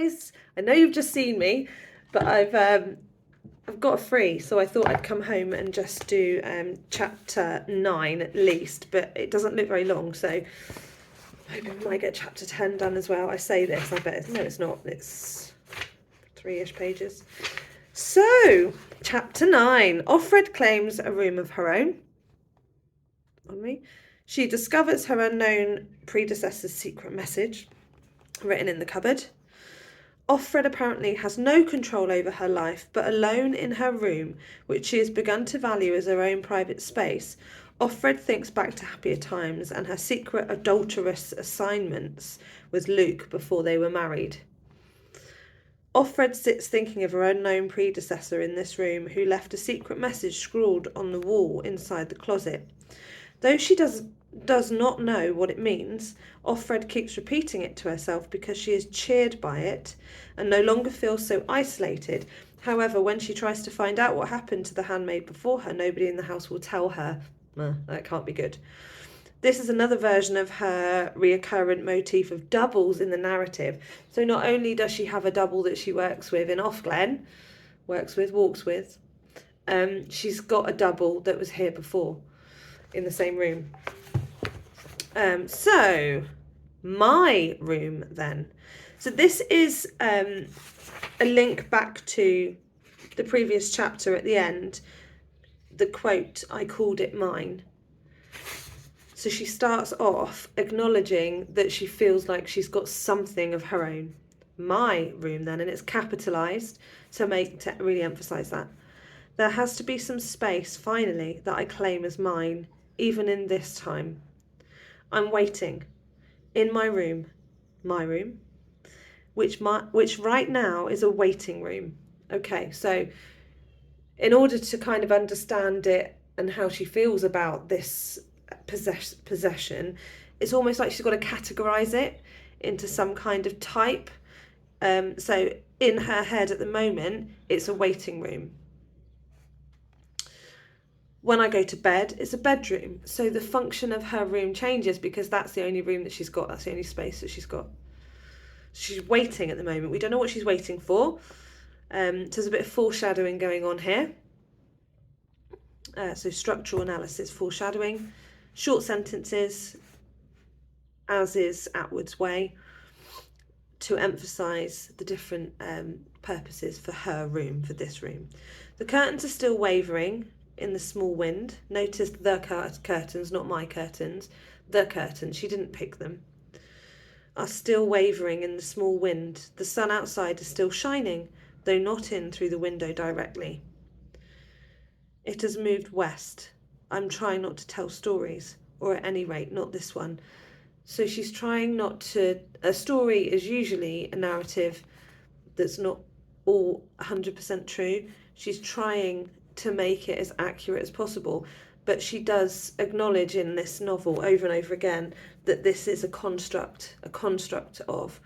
guys. I know you've just seen me, but I've got a free, so I thought I'd come home and just do chapter 9 at least, but it doesn't look very long, so I'm hoping we might get chapter 10 done as well. I say this, I bet no, it's not. It's 3-ish pages. So, chapter 9. Offred claims a room of her own. On me. She discovers her unknown predecessor's secret message written in the cupboard. Offred apparently has no control over her life, but alone in her room, which she has begun to value as her own private space, Offred thinks back to happier times and her secret adulterous assignments with Luke before they were married. Offred sits thinking of her unknown predecessor in this room, who left a secret message scrawled on the wall inside the closet. Though she does not know what it means, Offred keeps repeating it to herself because she is cheered by it and no longer feels so isolated. However, when she tries to find out what happened to the handmaid before her, nobody in the house will tell her. That can't be good. This is another version of her reoccurrent motif of doubles in the narrative. So not only does she have a double that she works with in Offglen, walks with, she's got a double that was here before in the same room. So my room then. So this is a link back to the previous chapter at the end. The quote, "I called it mine." So she starts off acknowledging that she feels like she's got something of her own. My room then, and it's capitalised to really emphasise that. There has to be some space, finally, that I claim as mine, even in this time. I'm waiting in my room, which right now is a waiting room. Okay, so in order to kind of understand it and how she feels about this possession, it's almost like she's got to categorise it into some kind of type. So in her head at the moment, it's a waiting room. When I go to bed, it's a bedroom. So the function of her room changes because that's the only room that she's got. That's the only space that she's got. She's waiting at the moment. We don't know what she's waiting for. So there's a bit of foreshadowing going on here. So structural analysis, foreshadowing, short sentences, as is Atwood's way, to emphasise the different purposes for her room, for this room. The curtains are still wavering in the small wind. Notice the curtains, not my curtains. The curtains, she didn't pick them, are still wavering in the small wind. The sun outside is still shining, though not in through the window directly. It has moved west. I'm trying not to tell stories, or at any rate, not this one. So she's trying not to... A story is usually a narrative that's not all 100% true. She's trying to make it as accurate as possible, but she does acknowledge in this novel over and over again that this is a construct of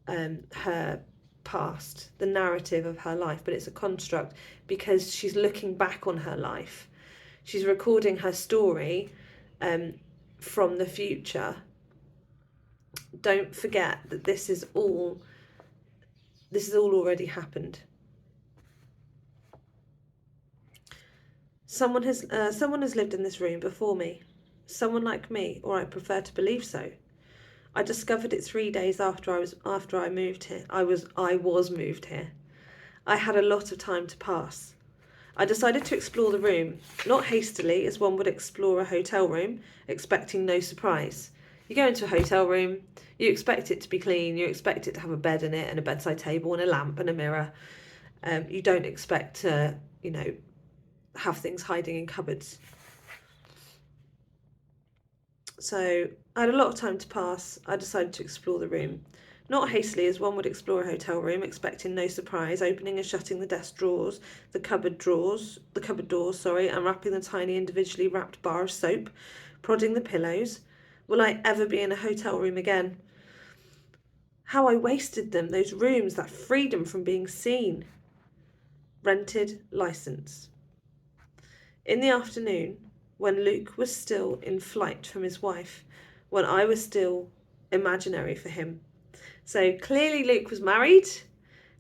her past, the narrative of her life, but it's a construct because she's looking back on her life. She's recording her story from the future. Don't forget that this is all already happened. Someone has lived in this room before me. Someone like me, or I prefer to believe so. I discovered it 3 days after I moved here. I was moved here. I had a lot of time to pass. I decided to explore the room, not hastily as one would explore a hotel room, expecting no surprise. You go into a hotel room, you expect it to be clean, you expect it to have a bed in it and a bedside table and a lamp and a mirror. You don't expect to, have things hiding in cupboards. So I had a lot of time to pass. I decided to explore the room. Not hastily as one would explore a hotel room, expecting no surprise, opening and shutting the desk drawers, the cupboard doors, unwrapping the tiny individually wrapped bar of soap, prodding the pillows. Will I ever be in a hotel room again? How I wasted them, those rooms, that freedom from being seen. Rented license. In the afternoon, when Luke was still in flight from his wife, when I was still imaginary for him, So clearly Luke was married,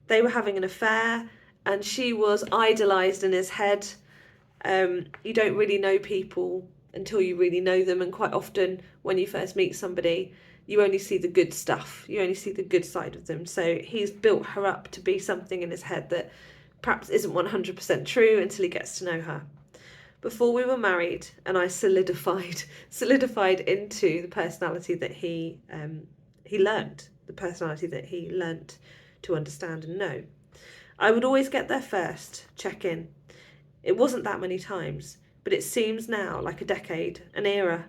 they were having an affair, and she was idolised in his head. You don't really know people until you really know them, and quite often when you first meet somebody, you only see the good stuff, you only see the good side of them. So he's built her up to be something in his head that perhaps isn't 100% true until he gets to know her. Before we were married, and I solidified into the personality that he learned, the personality that he learnt to understand and know. I would always get there first, check in. It wasn't that many times, but it seems now like a decade, an era.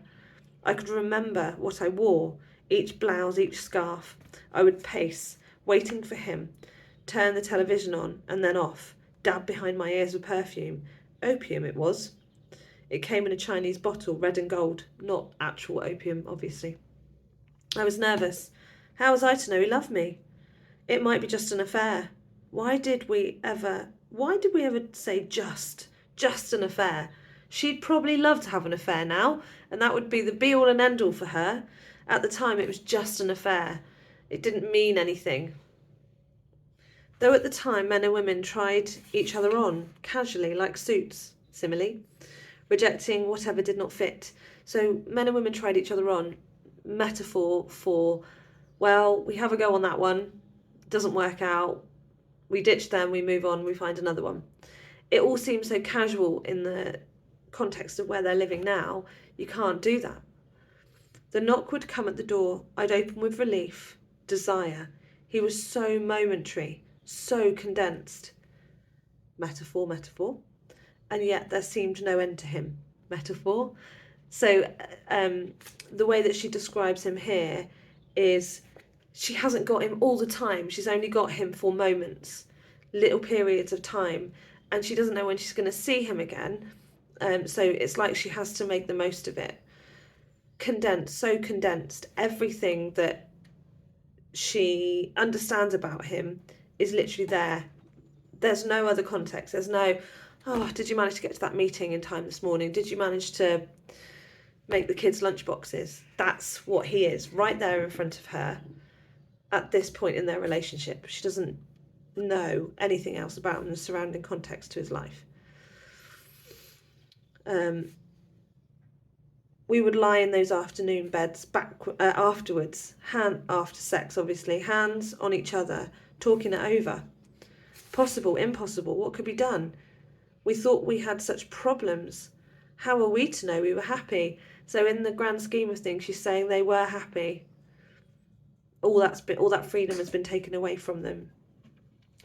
I could remember what I wore, each blouse, each scarf. I would pace, waiting for him, turn the television on and then off, dab behind my ears with perfume. Opium it was. It came in a Chinese bottle, red and gold, not actual opium, obviously. I was nervous. How was I to know he loved me? It might be just an affair. Why did we ever say just an affair? She'd probably love to have an affair now, and that would be the be all and end all for her. At the time, it was just an affair. It didn't mean anything. Though at the time, men and women tried each other on, casually, like suits, simile, rejecting whatever did not fit. So men and women tried each other on, metaphor for, well, we have a go on that one, doesn't work out, we ditch them, we move on, we find another one. It all seems so casual in the context of where they're living now. You can't do that. The knock would come at the door. I'd open with relief, desire. He was so momentary, so condensed. Metaphor, metaphor. And yet there seemed no end to him. Metaphor. So the way that she describes him here is she hasn't got him all the time. She's only got him for moments, little periods of time, and she doesn't know when she's going to see him again. So it's like she has to make the most of it. Condensed, so condensed. Everything that she understands about him is literally there. There's no other context. There's no, oh, did you manage to get to that meeting in time this morning? Did you manage to make the kids' lunch boxes? That's what he is, right there in front of her at this point in their relationship. She doesn't know anything else about him, the surrounding context to his life. We would lie in those afternoon beds afterwards, after sex obviously, hands on each other, talking it over. Possible, impossible, what could be done? We thought we had such problems. How were we to know we were happy? So in the grand scheme of things, she's saying they were happy. All that freedom has been taken away from them.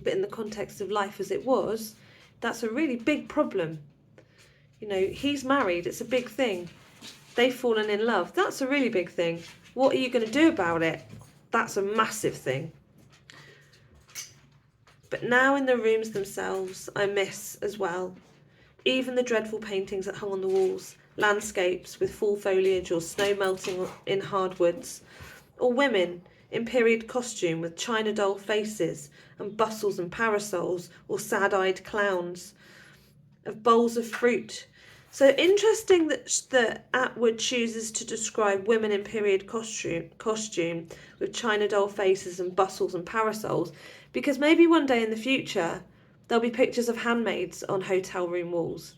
But in the context of life as it was, that's a really big problem. You know, he's married, it's a big thing. They've fallen in love, that's a really big thing. What are you going to do about it? That's a massive thing. But now in the rooms themselves, I miss as well. Even the dreadful paintings that hung on the walls, landscapes with full foliage or snow melting in hardwoods, or women in period costume with china doll faces and bustles and parasols, or sad-eyed clowns, of bowls of fruit. So interesting that Atwood chooses to describe women in period costume with china doll faces and bustles and parasols, because maybe one day in the future there'll be pictures of handmaids on hotel room walls.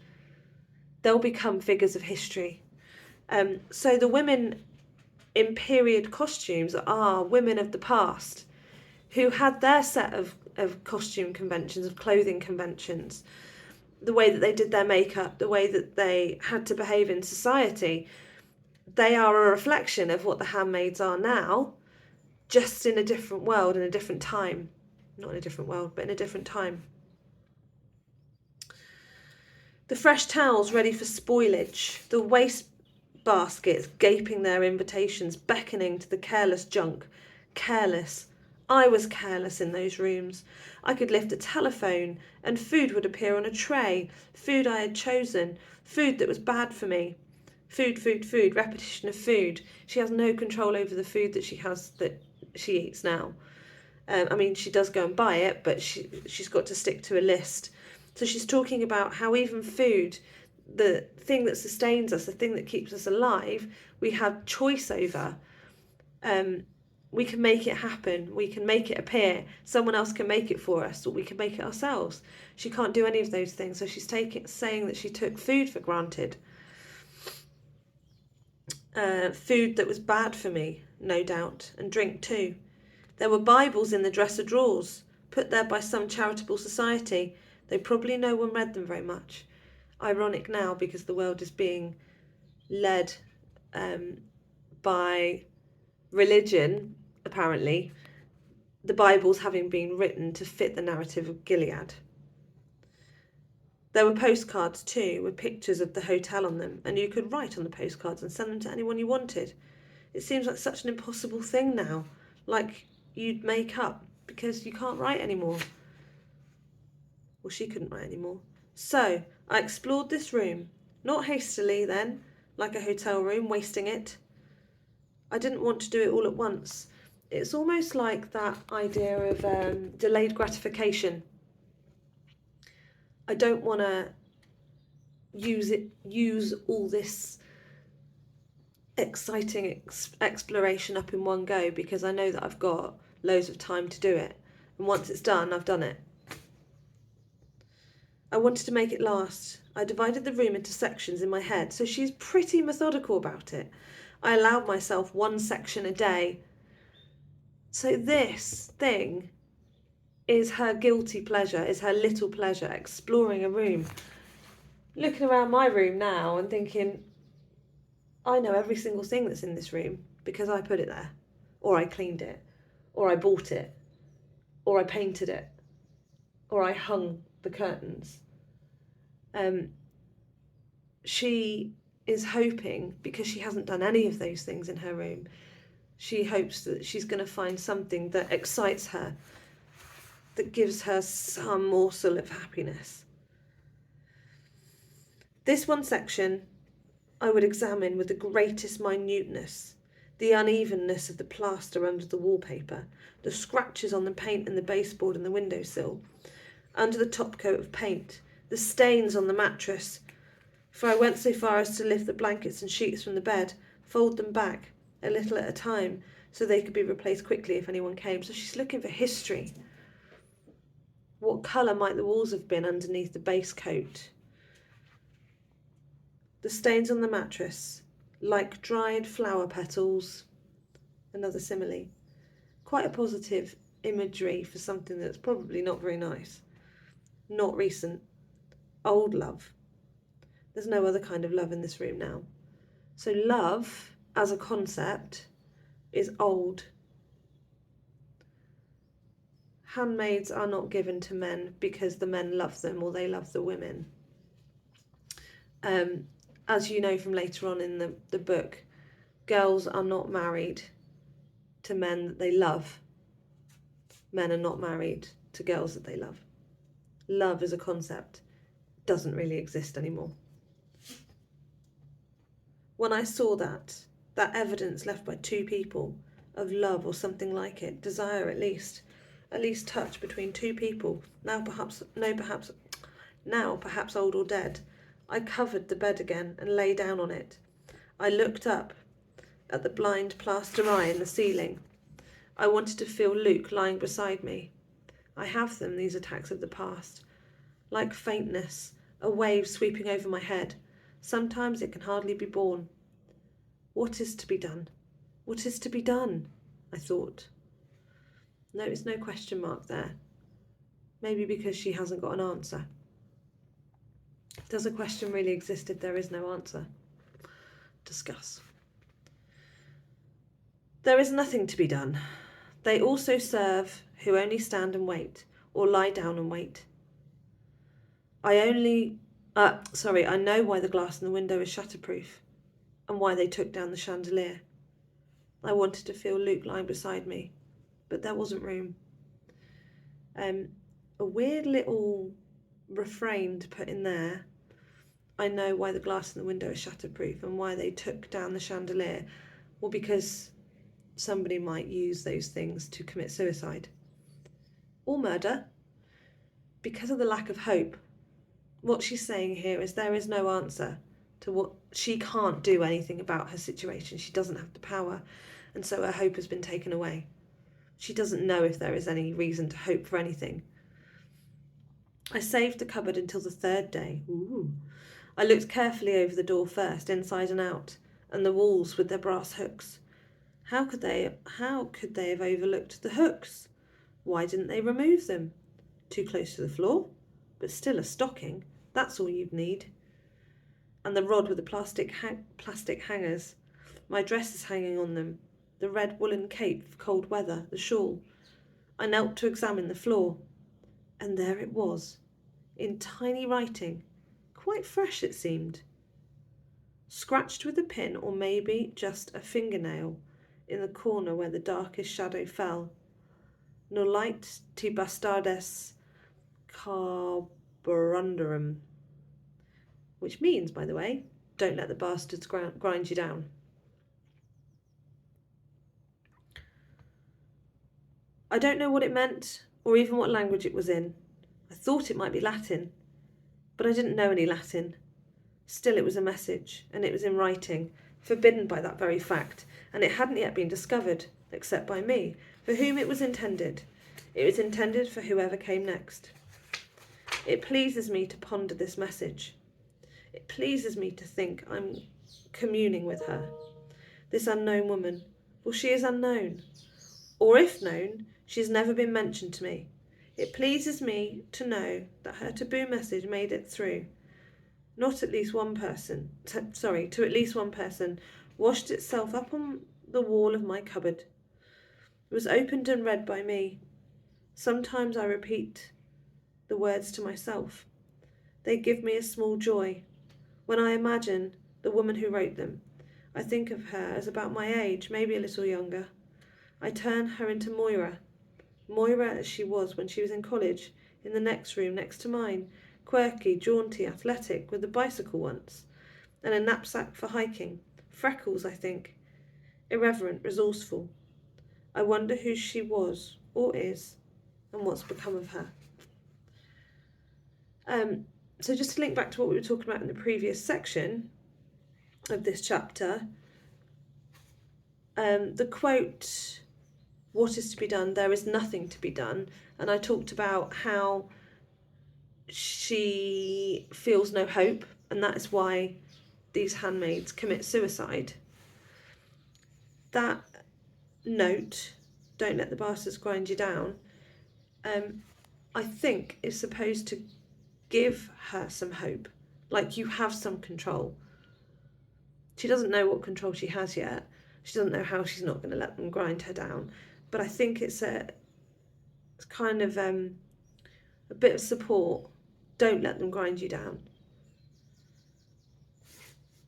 They'll become figures of history. So the women in period costumes are women of the past who had their set of costume conventions, of clothing conventions, the way that they did their makeup, the way that they had to behave in society. They are a reflection of what the handmaids are now, just in a different world, in a different time. Not in a different world, but in a different time. The fresh towels ready for spoilage, the waste baskets gaping their invitations, beckoning to the careless junk. Careless. I was careless in those rooms. I could lift a telephone and food would appear on a tray. Food I had chosen. Food that was bad for me. Food, repetition of food. She has no control over the food that she eats now. I mean, she does go and buy it, but she's got to stick to a list. So she's talking about how even food, the thing that sustains us, the thing that keeps us alive, we have choice over. we can make it happen. We can make it appear. Someone else can make it for us, or we can make it ourselves. She can't do any of those things. So she's saying that she took food for granted. Food that was bad for me, no doubt, and drink too. There were Bibles in the dresser drawers, put there by some charitable society, though probably no one read them very much. Ironic now, because the world is being led by religion, apparently, the Bibles having been written to fit the narrative of Gilead. There were postcards too, with pictures of the hotel on them, and you could write on the postcards and send them to anyone you wanted. It seems like such an impossible thing now, like you'd make up, because you can't write anymore. Well, she couldn't write anymore. So, I explored this room, not hastily then, like a hotel room, wasting it. I didn't want to do it all at once. It's almost like that idea of delayed gratification. I don't want to use all this exciting exploration up in one go, because I know that I've got loads of time to do it. And once it's done, I've done it. I wanted to make it last. I divided the room into sections in my head, so she's pretty methodical about it. I allowed myself one section a day. So this thing is her guilty pleasure, is her little pleasure, exploring a room. Looking around my room now and thinking, I know every single thing that's in this room because I put it there, or I cleaned it, or I bought it, or I painted it, or I hung the curtains. She is hoping, because she hasn't done any of those things in her room, she hopes that she's going to find something that excites her, that gives her some morsel of happiness. This one section I would examine with the greatest minuteness: the unevenness of the plaster under the wallpaper, the scratches on the paint in the baseboard and the windowsill, under the top coat of paint, the stains on the mattress, for I went so far as to lift the blankets and sheets from the bed, fold them back a little at a time, so they could be replaced quickly if anyone came. So she's looking for history. What colour might the walls have been underneath the base coat? The stains on the mattress, like dried flower petals. Another simile. Quite a positive imagery for something that's probably not very nice. Not recent. Old love. There's no other kind of love in this room now. So love, as a concept, is old. Handmaids are not given to men because the men love them or they love the women. As you know from later on in the book, girls are not married to men that they love. Men are not married to girls that they love. Love as a concept doesn't really exist anymore. When I saw that evidence left by two people of love or something like it, desire at least touch between two people, now perhaps old or dead, I covered the bed again and lay down on it. I looked up at the blind plaster eye in the ceiling. I wanted to feel Luke lying beside me. I have them, these attacks of the past. Like faintness, a wave sweeping over my head. Sometimes it can hardly be borne. What is to be done? What is to be done? I thought. Notice no question mark there. Maybe because she hasn't got an answer. Does a question really exist if there is no answer? Discuss. There is nothing to be done. They also serve who only stand and wait, or lie down and wait. I know why the glass in the window is shatterproof, and why they took down the chandelier. I wanted to feel Luke lying beside me, but there wasn't room. A weird little refrain to put in there. I know why the glass in the window is shatterproof and why they took down the chandelier. Well, because somebody might use those things to commit suicide or murder because of the lack of hope. What she's saying here is there is no answer to what she can't do anything about her situation. She doesn't have the power. and so her hope has been taken away. She doesn't know if there is any reason to hope for anything. I saved the cupboard until the third day. Ooh. I looked carefully over the door first, inside and out, and the walls with their brass hooks. How could they have overlooked the hooks? Why didn't they remove them? Too close to the floor? But still a stocking. That's all you'd need. And the rod with the plastic hangers. My dress is hanging on them. The red woolen cape for cold weather, the shawl. I knelt to examine the floor. And there it was, in tiny writing. Quite fresh, it seemed. Scratched with a pin, or maybe just a fingernail, in the corner where the darkest shadow fell. Nolite te bastardes carborundarum. Which means, by the way, don't let the bastards grind you down. I don't know what it meant, or even what language it was in. I thought it might be Latin, but I didn't know any Latin. Still, it was a message, and it was in writing, forbidden by that very fact, and it hadn't yet been discovered, except by me, for whom it was intended. It was intended for whoever came next. It pleases me to ponder this message. It pleases me to think I'm communing with her, this unknown woman, for she is unknown. Or if known, she has never been mentioned to me. It pleases me to know that her taboo message made it through. To at least one person, washed itself up on the wall of my cupboard. It was opened and read by me. Sometimes I repeat the words to myself. They give me a small joy. When I imagine the woman who wrote them, I think of her as about my age, maybe a little younger. I turn her into Moira as she was when she was in college, in the next room next to mine, quirky, jaunty, athletic, with a bicycle once, and a knapsack for hiking. Freckles, I think. Irreverent, resourceful. I wonder who she was, or is, and what's become of her. So just to link back to what we were talking about in the previous section of this chapter, the quote, "What is to be done? There is nothing to be done." And I talked about how she feels no hope, and that is why these handmaids commit suicide. That note, "Don't let the bastards grind you down," I think is supposed to give her some hope, like you have some control. She doesn't know what control she has yet. She doesn't know how she's not going to let them grind her down. But I think it's kind of a bit of support. Don't let them grind you down.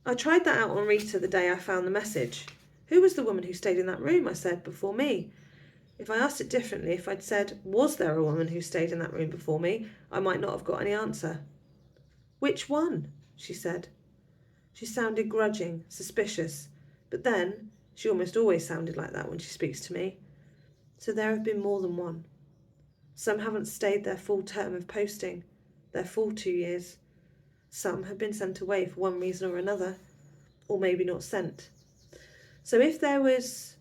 I tried that out on Rita the day I found the message. Who was the woman who stayed in that room, I said, before me? If I asked it differently, if I'd said, was there a woman who stayed in that room before me, I might not have got any answer. Which one? She said. She sounded grudging, suspicious, but then she almost always sounded like that when she speaks to me. So there have been more than one. Some haven't stayed their full term of posting, their full 2 years. Some have been sent away for one reason or another, or maybe not sent. So if there was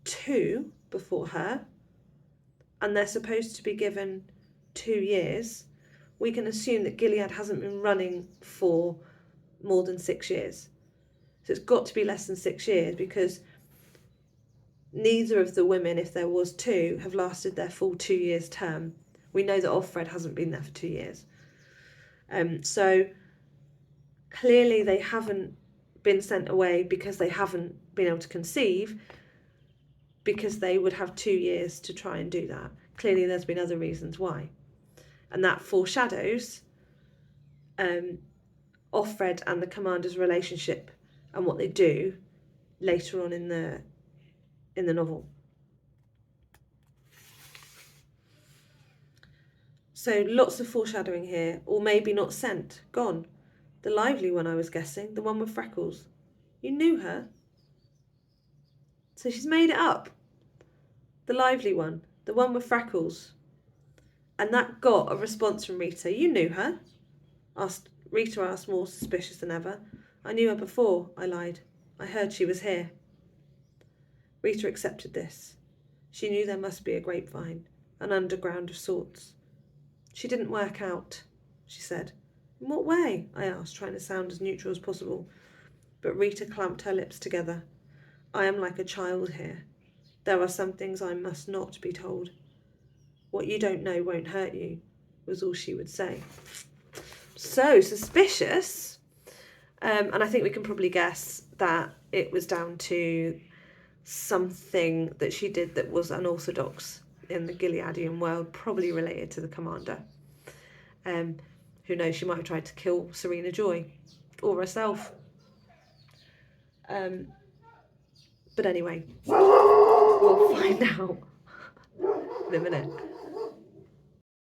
2 before her, and they're supposed to be given 2 years, we can assume that Gilead hasn't been running for more than 6 years. So it's got to be less than 6 years, because neither of the women, if there was 2, have lasted their full 2 years term. We know that Offred hasn't been there for 2 years. So clearly they haven't been sent away because they haven't been able to conceive, because they would have 2 years to try and do that. Clearly there's been other reasons why. And that foreshadows Offred and the commander's relationship and what they do later on in the novel. So lots of foreshadowing here, or maybe not sent, gone. The lively one, I was guessing, the one with freckles. You knew her. So she's made it up. The lively one, the one with freckles. And that got a response from Rita. You knew her? Rita asked, more suspicious than ever. I knew her before, I lied. I heard she was here. Rita accepted this. She knew there must be a grapevine, an underground of sorts. She didn't work out, she said. In what way? I asked, trying to sound as neutral as possible. But Rita clamped her lips together. I am like a child here. There are some things I must not be told. What you don't know won't hurt you, was all she would say. So suspicious. And I think we can probably guess that it was down to something that she did that was unorthodox in the Gileadian world, probably related to the commander. Who knows, she might have tried to kill Serena Joy or herself. But anyway, we'll find out in a minute.